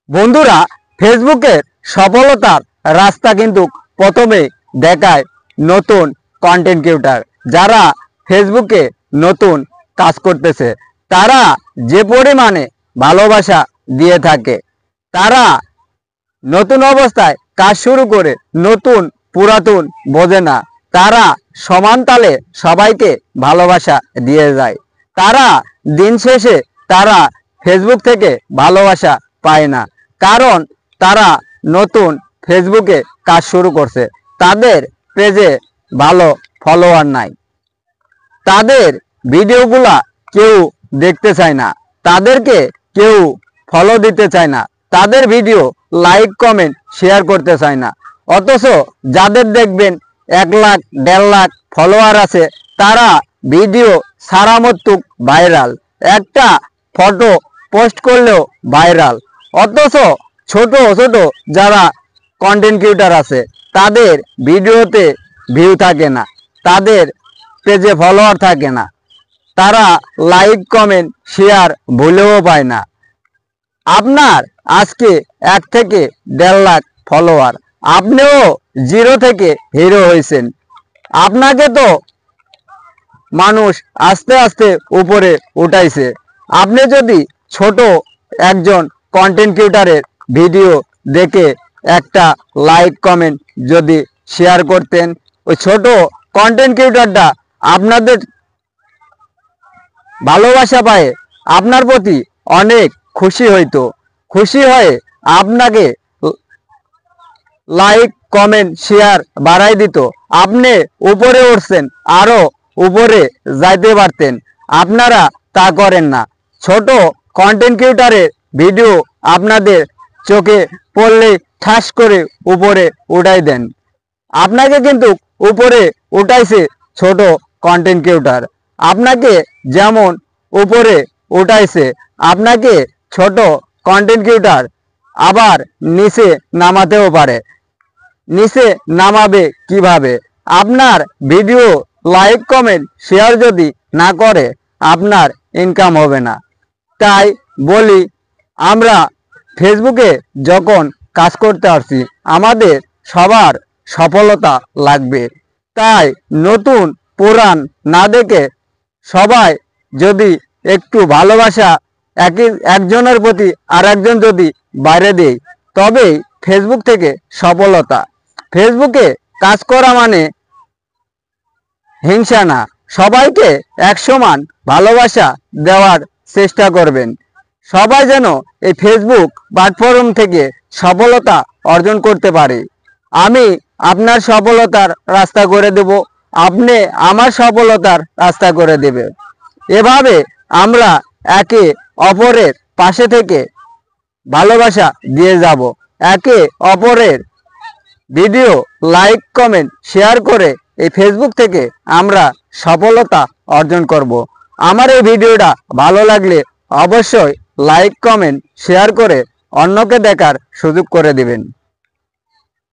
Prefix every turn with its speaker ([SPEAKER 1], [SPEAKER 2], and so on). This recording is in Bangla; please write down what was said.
[SPEAKER 1] বন্ধুরা, ফেসবুকের সফলতার রাস্তা কিন্তু প্রথমে দেখায় নতুন কন্টেন্ট ক্রিয়েটর যারা ফেসবুকে নতুন কাজ করতেছে। তারা যে পরিমাণে ভালোবাসা দিয়ে থাকে, তারা নতুন অবস্থায় কাজ শুরু করে নতুন পুরাতন বোঝে না, তারা সমান তালে সবাইকে ভালোবাসা দিয়ে যায়। তারা দিন শেষে তারা ফেসবুক থেকে ভালোবাসা পায় না, কারণ তারা নতুন ফেসবুকে কাজ শুরু করছে। তাদের পেজে ভালো ফলোয়ার নাই, তাদের ভিডিওগুলা কেউ দেখতে চায় না, তাদেরকে কেউ ফলো দিতে চায় না, তাদের ভিডিও লাইক কমেন্ট শেয়ার করতে চায় না। অথচ যাদের দেখবেন 1 লাখ 1.5 লাখ ফলোয়ার আছে, তারা ভিডিও সারামত্তুক ভাইরাল, একটা ফটো পোস্ট করলেও ভাইরাল। অথচ ছোট ছোট যারা কন্টেন্ট ক্রিয়েটর আছে, তাদের ভিডিওতে ভিউ থাকে না, তাদের পেজে ফলোয়ার থাকে না, তারা লাইক কমেন্ট শেয়ার ভুলেও পায় না। আপনার আজকে 1 থেকে 1.5 লাখ ফলোয়ার, আপনিও 0 থেকে হিরো হয়েছেন। আপনাকে তো মানুষ আস্তে আস্তে উপরে উঠাইছে। আপনি যদি ছোট একজন কন্টেন্ট ক্রিয়েটরের ভিডিও দেখে একটা লাইক কমেন্ট যদি শেয়ার করতেন, ওই ছোট কন্টেন্ট ক্রিয়েটরটা আপনাদের ভালোবাসা পায় আপনার প্রতি অনেক খুশি হইতো, খুশি হয়ে আপনাকে লাইক কমেন্ট শেয়ার বাড়াই দিত, আপনি উপরে উঠছেন, আরো উপরে যাইতে পারতেন। আপনারা তা করেন না। ছোট কন্টেন্ট ক্রিয়েটরের ভিডিও আপনাদের চোখে পড়লে ঠাস করে উপরে উঠাই দেন। আপনাকে কিন্তু উপরে উঠাইছে ছোট কন্টেন্ট ক্রিয়েটর। আপনাকে যেমন উপরে উঠাইছে, আপনাকে ছোট কন্টেন্ট ক্রিয়েটর আবার নিচে নামাতেও পারে। নিচে নামাবে কিভাবে? আপনার ভিডিও লাইক কমেন্ট শেয়ার যদি না করে, আপনার ইনকাম হবে না। তাই বলি, আমরা ফেসবুকে যখন কাজ করতে আসছি, আমাদের সবার সফলতা লাগবে। তাই নতুন পুরান না দেখে সবাই যদি একটু ভালোবাসা একজনের প্রতি আর একজন যদি বাইরে দেয়, তবেই ফেসবুক থেকে সফলতা। ফেসবুকে কাজ করা মানে হিংসা না, সবাইকে এক সমান ভালোবাসা দেওয়ার চেষ্টা করবেন। সবাই যেন এই ফেসবুক প্ল্যাটফর্ম থেকে সফলতা অর্জন করতে পারে। আমি আপনার সফলতার রাস্তা করে দেব, আপনি আমার সফলতার রাস্তা করে দেবে। এভাবে আমরা একে অপরের পাশে থেকে ভালোবাসা দিয়ে যাব। একে অপরের ভিডিও লাইক কমেন্ট শেয়ার করে এই ফেসবুক থেকে আমরা সফলতা অর্জন করব। আমার এই ভিডিওটা ভালো লাগলে অবশ্যই লাইক কমেন্ট শেয়ার করে অন্যকে দেখার সুযোগ করে দিবেন।